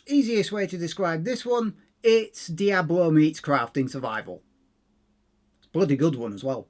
Easiest way to describe this one, it's Diablo meets crafting survival. It's a bloody good one as well.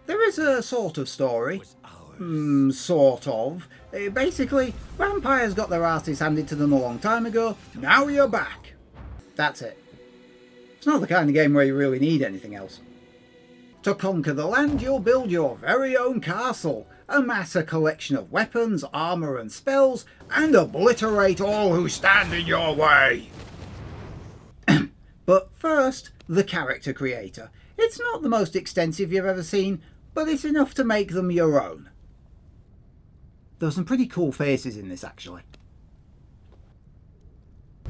There is a sort of story. Sort of. Basically, vampires got their asses handed to them a long time ago, now you're back. That's it. It's not the kind of game where you really need anything else. To conquer the land, you'll build your very own castle, amass a collection of weapons, armour and spells, and obliterate all who stand in your way. But first, the character creator. It's not the most extensive you've ever seen, but it's enough to make them your own. There are some pretty cool faces in this, actually.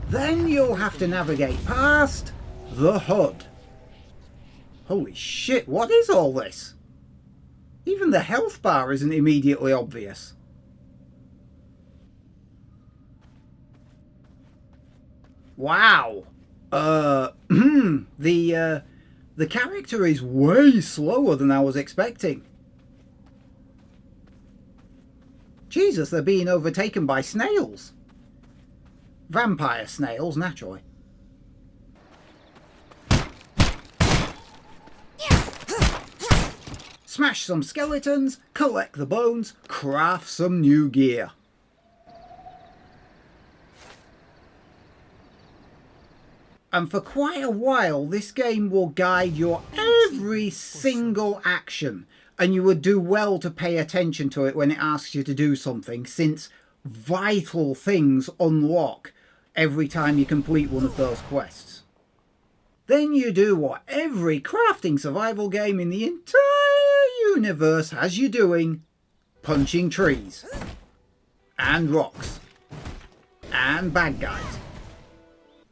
Then you'll have to navigate past the HUD. Holy shit, what is all this? Even the health bar isn't immediately obvious. Wow. The character is way slower than I was expecting. Jesus, they're being overtaken by snails. Vampire snails, naturally. Smash some skeletons, collect the bones, craft some new gear. And for quite a while, this game will guide your every single action, and you would do well to pay attention to it when it asks you to do something, since vital things unlock every time you complete one of those quests. Then you do what every crafting survival game in the entire universe has you doing: punching trees, and rocks, and bad guys.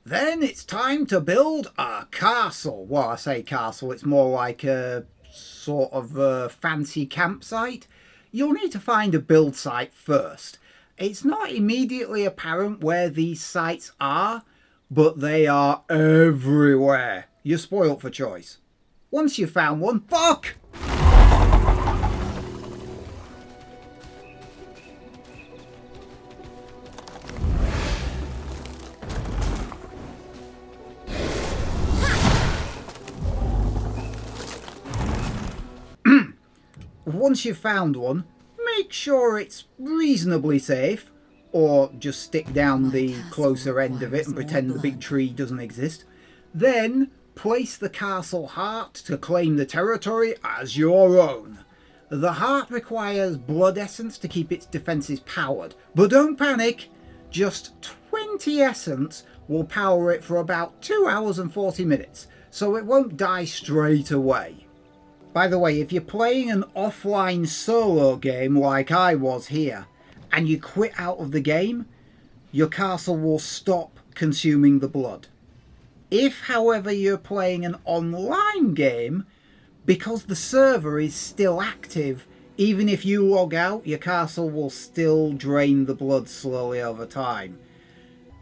Then it's time to build a castle. Well, I say castle, it's more like a sort of a fancy campsite. You'll need to find a build site first. It's not immediately apparent where these sites are, but they are everywhere. You're spoilt for choice. Once you've found one, fuck! Once you've found one, make sure it's reasonably safe, or just stick down the closer end of it and pretend the big tree doesn't exist. Then place the castle heart to claim the territory as your own. The heart requires blood essence to keep its defences powered, but don't panic, just 20 essence will power it for about 2 hours and 40 minutes, so it won't die straight away. By the way, if you're playing an offline solo game like I was here, and you quit out of the game, your castle will stop consuming the blood. If, however, you're playing an online game, Because the server is still active, even if you log out, your castle will still drain the blood slowly over time.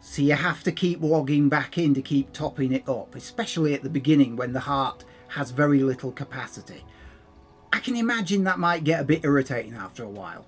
So you have to keep logging back in to keep topping it up, especially at the beginning when the heart has very little capacity. I can imagine that might get a bit irritating after a while.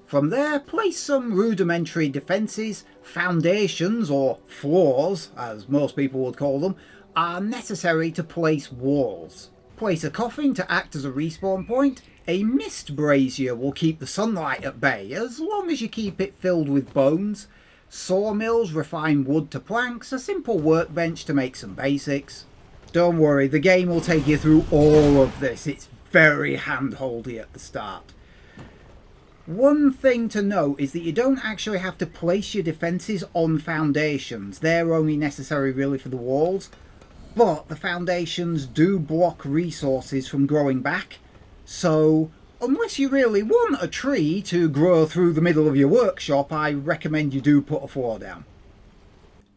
From there, place some rudimentary defences. Foundations, or floors, as most people would call them, are necessary to place walls. Place a coffin to act as a respawn point. A mist brazier will keep the sunlight at bay, as long as you keep it filled with bones. Sawmills refine wood to planks, a simple workbench to make some basics. Don't worry, the game will take you through all of this. It's very hand-holdy at the start. One thing to note is that you don't actually have to place your defences on foundations. They're only necessary really for the walls. But the foundations do block resources from growing back. So unless you really want a tree to grow through the middle of your workshop, I recommend you do put a floor down.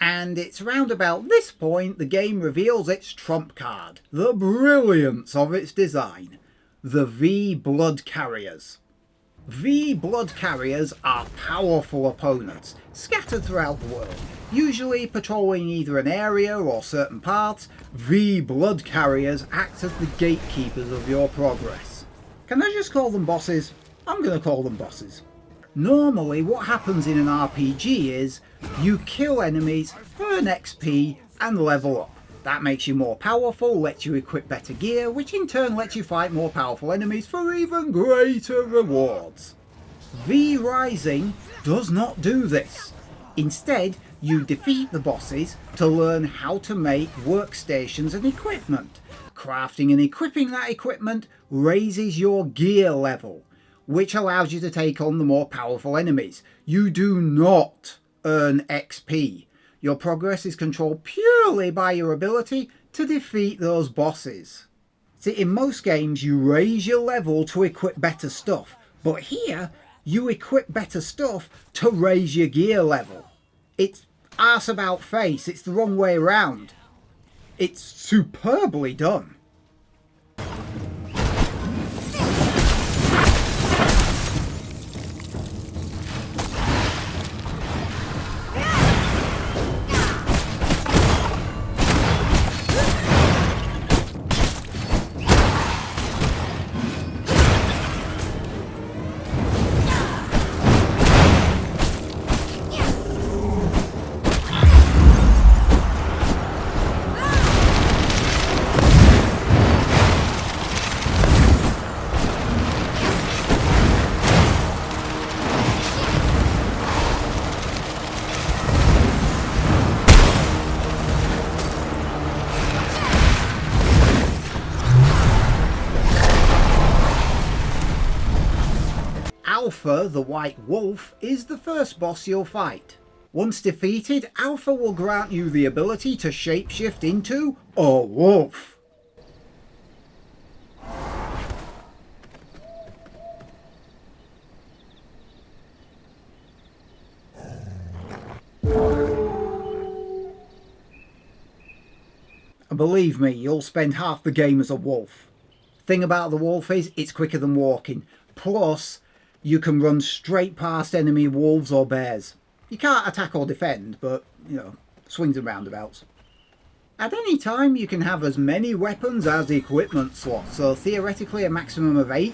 And it's round about this point the game reveals its trump card. The brilliance of its design. The V Blood Carriers. V Blood Carriers are powerful opponents, scattered throughout the world, usually patrolling either an area or certain parts. V Blood Carriers act as the gatekeepers of your progress. Can I just call them bosses? I'm going to call them bosses. Normally what happens in an RPG is you kill enemies, earn XP and level up. That makes you more powerful, lets you equip better gear, which in turn lets you fight more powerful enemies for even greater rewards. V Rising does not do this. Instead, you defeat the bosses to learn how to make workstations and equipment. Crafting and equipping that equipment raises your gear level, which allows you to take on the more powerful enemies. You do not earn XP. Your progress is controlled purely by your ability to defeat those bosses. See, in most games you raise your level to equip better stuff, but here you equip better stuff to raise your gear level. It's arse about face, it's the wrong way around. It's superbly done. Alpha, the White Wolf, is the first boss you'll fight. Once defeated, Alpha will grant you the ability to shapeshift into a wolf. And believe me, you'll spend half the game as a wolf. Thing about the wolf is, it's quicker than walking. Plus, you can run straight past enemy wolves or bears. You can't attack or defend, but, you know, swings and roundabouts. At any time, you can have as many weapons as equipment slots, so theoretically a maximum of 8.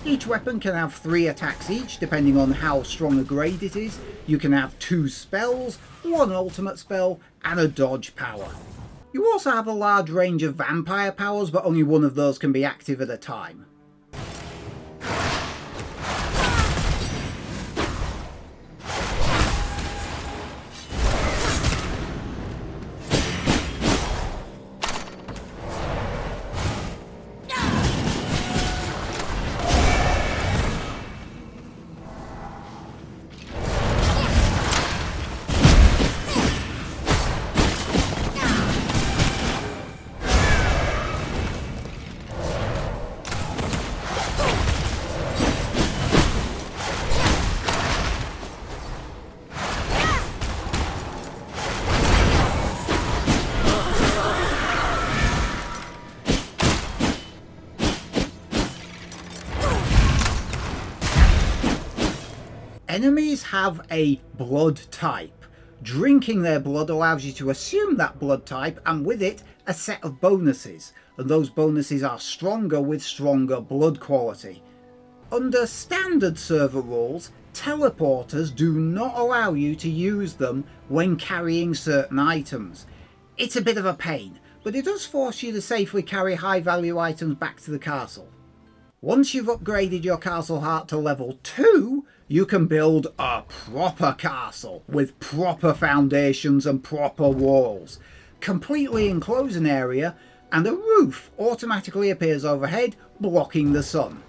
Each weapon can have 3 attacks each, depending on how strong a grade it is. You can have 2 spells, 1 ultimate spell, and a dodge power. You also have a large range of vampire powers, but only one of those can be active at a time. Enemies have a blood type. Drinking their blood allows you to assume that blood type, and with it, a set of bonuses. And those bonuses are stronger with stronger blood quality. Under standard server rules, teleporters do not allow you to use them when carrying certain items. It's a bit of a pain, but it does force you to safely carry high value items back to the castle. Once you've upgraded your castle heart to level 2, you can build a proper castle with proper foundations and proper walls. Completely enclose an area, and a roof automatically appears overhead, blocking the sun.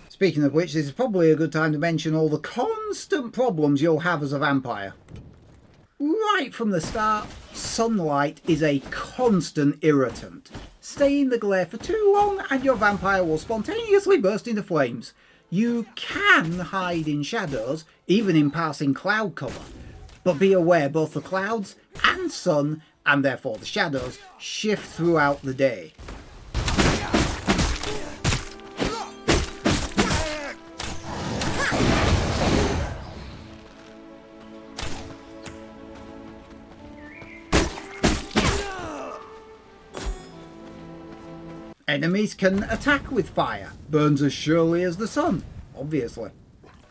Speaking of which, this is probably a good time to mention all the constant problems you'll have as a vampire. Right from the start, sunlight is a constant irritant. Stay in the glare for too long and your vampire will spontaneously burst into flames. You can hide in shadows, even in passing cloud cover, but be aware both the clouds and sun, and therefore the shadows, shift throughout the day. Enemies can attack with fire, burns as surely as the sun, obviously.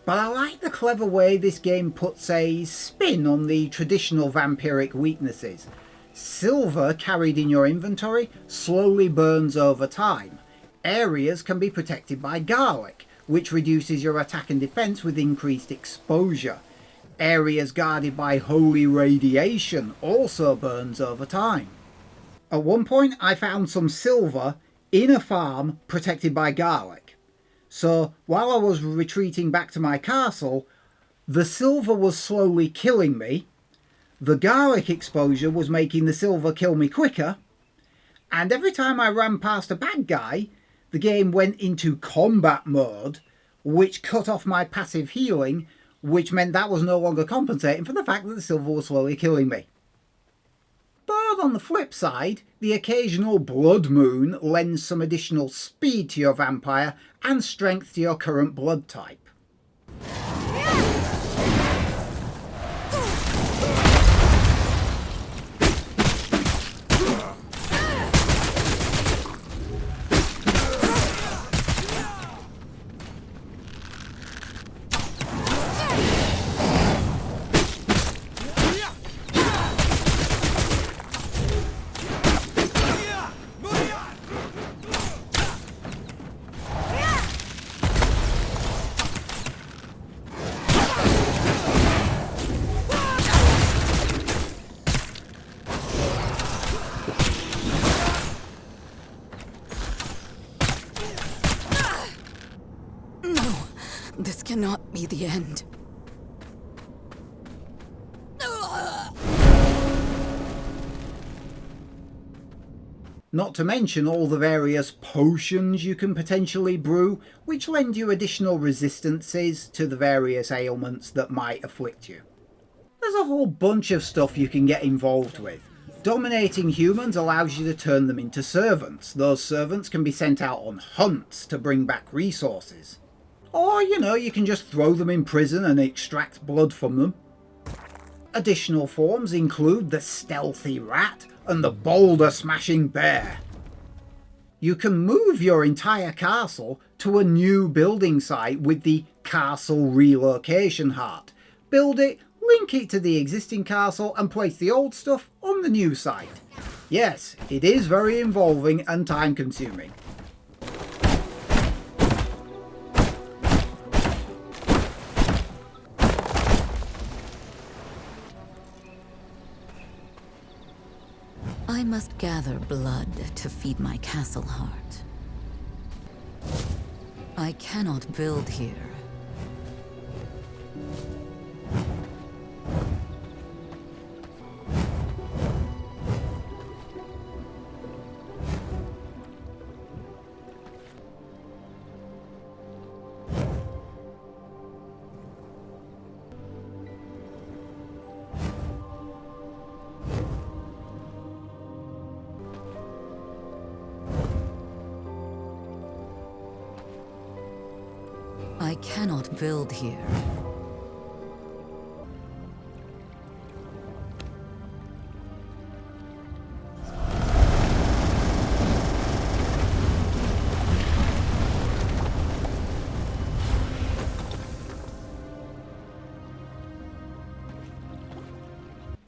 But I like the clever way this game puts a spin on the traditional vampiric weaknesses. Silver carried in your inventory slowly burns over time. Areas can be protected by garlic, which reduces your attack and defense with increased exposure. Areas guarded by holy radiation also burns over time. At one point I found some silver in a farm protected by garlic. So while I was retreating back to my castle, the silver was slowly killing me, the garlic exposure was making the silver kill me quicker, and every time I ran past a bad guy, the game went into combat mode, which cut off my passive healing, which meant that was no longer compensating for the fact that the silver was slowly killing me. But on the flip side, the occasional blood moon lends some additional speed to your vampire and strength to your current blood type. This cannot be the end. Not to mention all the various potions you can potentially brew, which lend you additional resistances to the various ailments that might afflict you. There's a whole bunch of stuff you can get involved with. Dominating humans allows you to turn them into servants. Those servants can be sent out on hunts to bring back resources. Or, you can just throw them in prison and extract blood from them. Additional forms include the stealthy rat and the boulder smashing bear. you can move your entire castle to a new building site with the Castle Relocation Heart. Build it, link it to the existing castle and place the old stuff on the new site. Yes, it is very involving and time consuming. I must gather blood to feed my castle heart. I cannot build here. I cannot build here.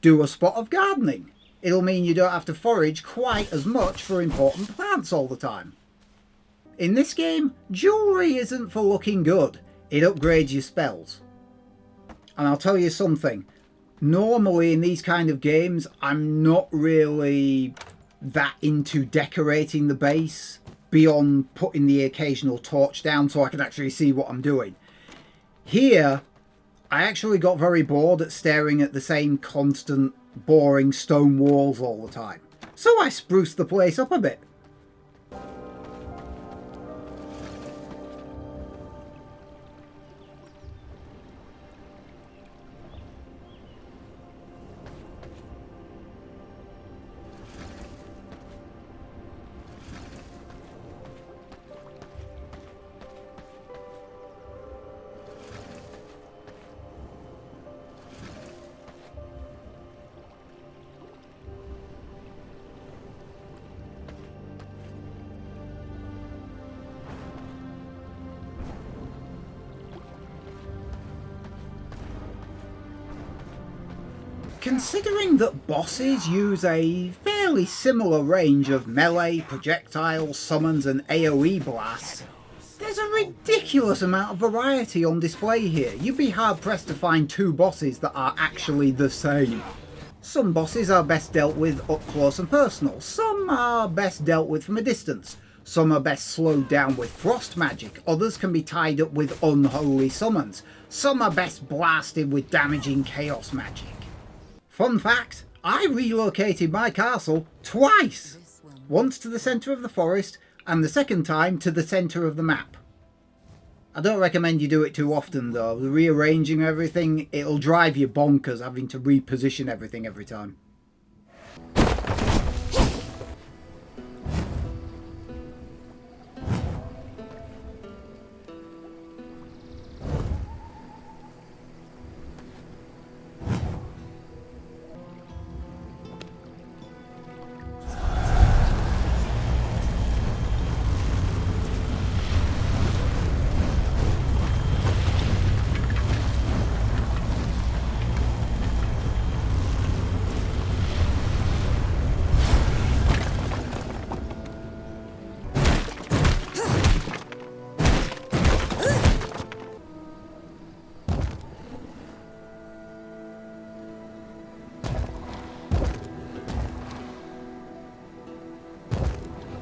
Do a spot of gardening. It'll mean you don't have to forage quite as much for important plants all the time. In this game, jewellery isn't for looking good, it upgrades your spells. And I'll tell you something, normally in these kind of games, I'm not really that into decorating the base beyond putting the occasional torch down so I can actually see what I'm doing. Here, I actually got very bored at staring at the same constant, boring stone walls all the time. So I spruced the place up a bit. Considering that bosses use a fairly similar range of melee, projectiles, summons and AoE blasts, there's a ridiculous amount of variety on display here. You'd be hard pressed to find two bosses that are actually the same. Some bosses are best dealt with up close and personal, some are best dealt with from a distance, some are best slowed down with frost magic, others can be tied up with unholy summons, some are best blasted with damaging chaos magic. Fun fact, I relocated my castle twice! Once to the centre of the forest, and the second time to the centre of the map. I don't recommend you do it too often though. The rearranging everything, it'll drive you bonkers having to reposition everything every time.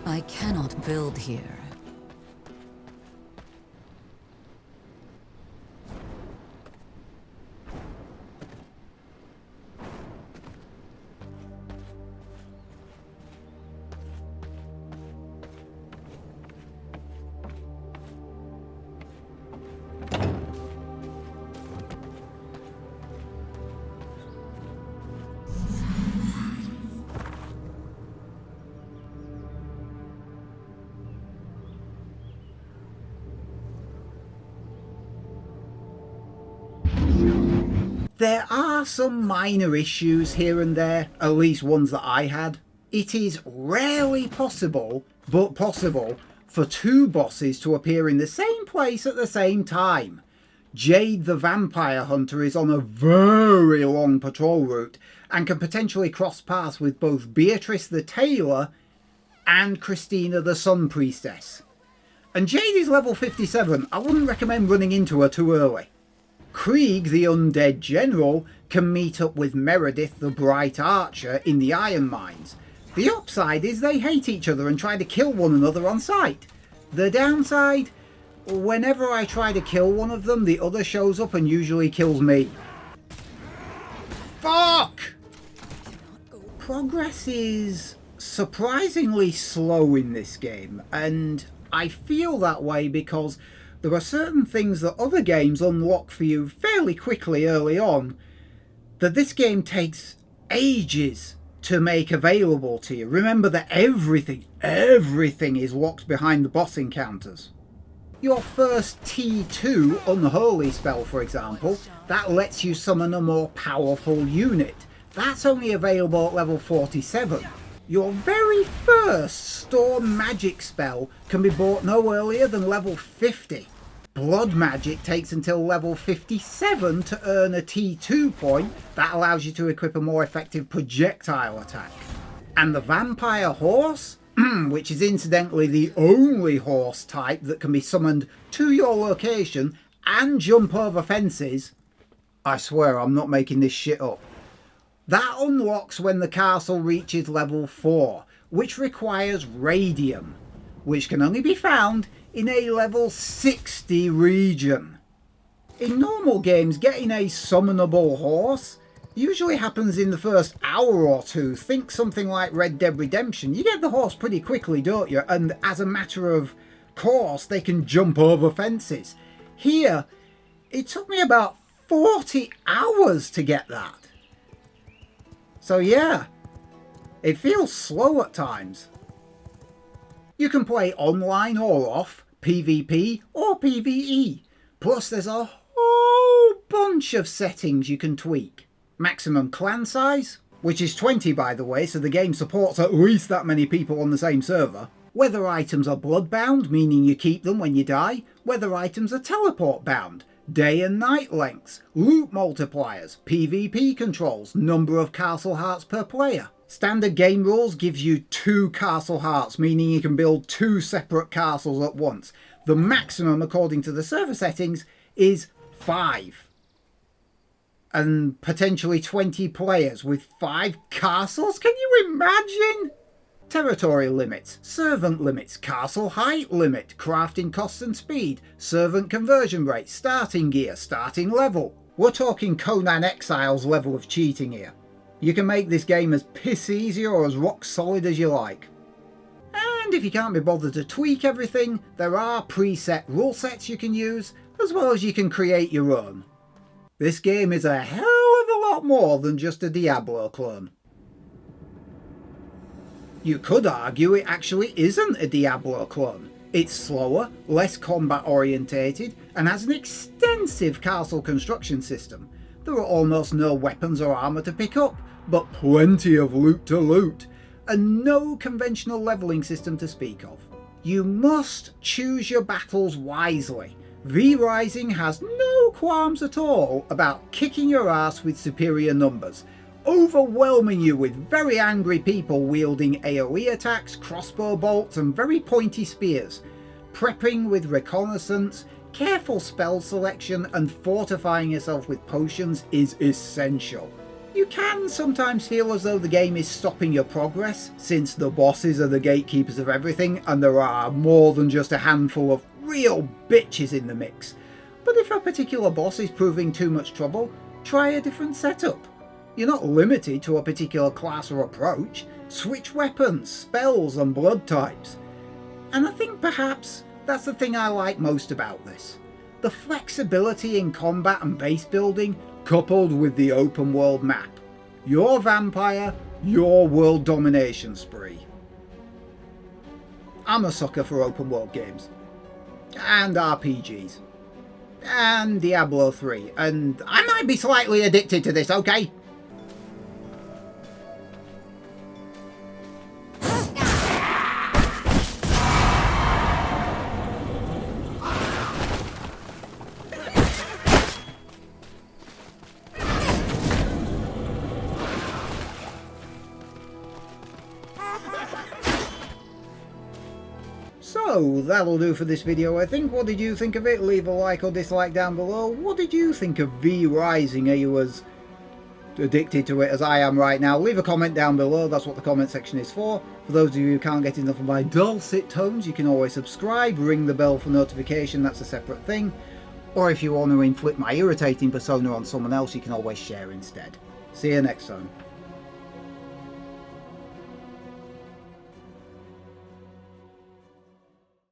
I cannot build here. There are some minor issues here and there, at least ones that I had. It is rarely possible, but possible, for two bosses to appear in the same place at the same time. Jade the Vampire Hunter is on a very long patrol route and can potentially cross paths with both Beatrice the Tailor and Christina the Sun Priestess. And Jade is level 57, I wouldn't recommend running into her too early. Krieg the Undead General can meet up with Meredith the Bright Archer in the Iron Mines. The upside is they hate each other and try to kill one another on sight. The downside? Whenever I try to kill one of them, the other shows up and usually kills me. Fuck! Progress is surprisingly slow in this game, and I feel that way because there are certain things that other games unlock for you fairly quickly early on that this game takes ages to make available to you. Remember that everything is locked behind the boss encounters. Your first T2 Unholy spell, for example, that lets you summon a more powerful unit. That's only available at level 47. Your very first Storm Magic spell can be bought no earlier than level 50. Blood Magic takes until level 57 to earn a T2 point that allows you to equip a more effective projectile attack. And the Vampire Horse, which is incidentally the only horse type that can be summoned to your location and jump over fences, I swear I'm not making this shit up. That unlocks when the castle reaches level 4, which requires Radium, which can only be found in a level 60 region. In normal games, getting a summonable horse usually happens in the first hour or two. Think something like Red Dead Redemption. You get the horse pretty quickly, don't you? And as a matter of course, they can jump over fences. Here, it took me about 40 hours to get that. So yeah, it feels slow at times. You can play online or off, PvP or PvE. Plus there's a whole bunch of settings you can tweak. Maximum clan size, which is 20 by the way, so the game supports at least that many people on the same server. Whether items are bloodbound, meaning you keep them when you die. Whether items are teleport bound. Day and night lengths, loot multipliers, PvP controls, number of castle hearts per player. Standard game rules gives you 2 castle hearts, meaning you can build 2 separate castles at once. The maximum, according to the server settings, is 5. And potentially 20 players with 5 castles? Can you imagine? Territory limits, servant limits, castle height limit, crafting costs and speed, servant conversion rate, starting gear, starting level. We're talking Conan Exile's level of cheating here. You can make this game as piss easy or as rock solid as you like. And if you can't be bothered to tweak everything, there are preset rule sets you can use, as well as you can create your own. This game is a hell of a lot more than just a Diablo clone. You could argue it actually isn't a Diablo clone. It's slower, less combat orientated, and has an extensive castle construction system. There are almost no weapons or armour to pick up, but plenty of loot to loot, and no conventional levelling system to speak of. You must choose your battles wisely. V-Rising has no qualms at all about kicking your ass with superior numbers, overwhelming you with very angry people wielding AoE attacks, crossbow bolts and very pointy spears. Prepping with reconnaissance, careful spell selection and fortifying yourself with potions is essential. You can sometimes feel as though the game is stopping your progress, since the bosses are the gatekeepers of everything and there are more than just a handful of real bitches in the mix. But if a particular boss is proving too much trouble, try a different setup. You're not limited to a particular class or approach. Switch weapons, spells and blood types. And I think perhaps that's the thing I like most about this. The flexibility in combat and base building, coupled with the open world map. Your vampire, your world domination spree. I'm a sucker for open world games. And RPGs. And Diablo 3. And I might be slightly addicted to this, okay? So, that'll do for this video, I think. What did you think of it? Leave a like or dislike down below. What did you think of V Rising? Are you as addicted to it as I am right now? Leave a comment down below. That's what the comment section is for. For those of you who can't get enough of my dulcet tones, you can always subscribe, ring the bell for notification. That's a separate thing. Or if you want to inflict my irritating persona on someone else, you can always share instead. See you next time.